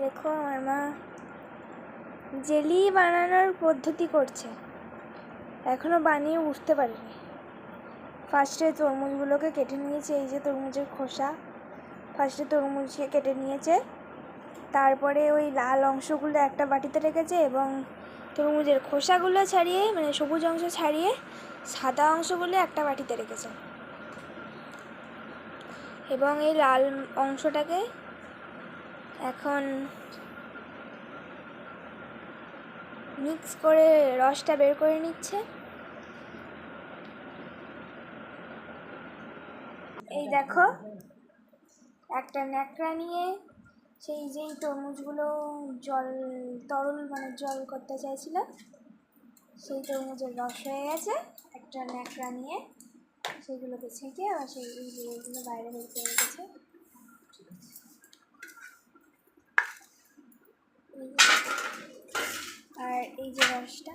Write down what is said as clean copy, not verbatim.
দেখো আমার মা জেলি বানানোর পদ্ধতি করছে, এখনো বানিয়ে উঠতে পারিনি। ফার্স্টে তরমুজগুলোকে কেটে নিয়েছে, এই যে তরমুজের খোসা, ফার্স্টে তরমুজকে কেটে নিয়েছে, তারপরে ওই লাল অংশগুলো একটা বাটিতে রেখেছে এবং তরমুজের খোসাগুলো ছাড়িয়ে, মানে সবুজ অংশ ছাড়িয়ে সাদা অংশগুলো একটা বাটিতে রেখেছে এবং এই লাল অংশটাকে এখন মিক্স করে রসটা বের করে নিচ্ছে। এই দেখো একটা ন্যাকড়া নিয়ে সেই যেই তরমুজগুলো তরল মানে জল করতে চাইছিল সেই তরমুজের রস হয়ে গেছে, একটা ন্যাকড়া নিয়ে সেইগুলোকে ছেঁকে আবার সেইগুলো বাইরে বের করে রেখেছে। আর এই যে রসটা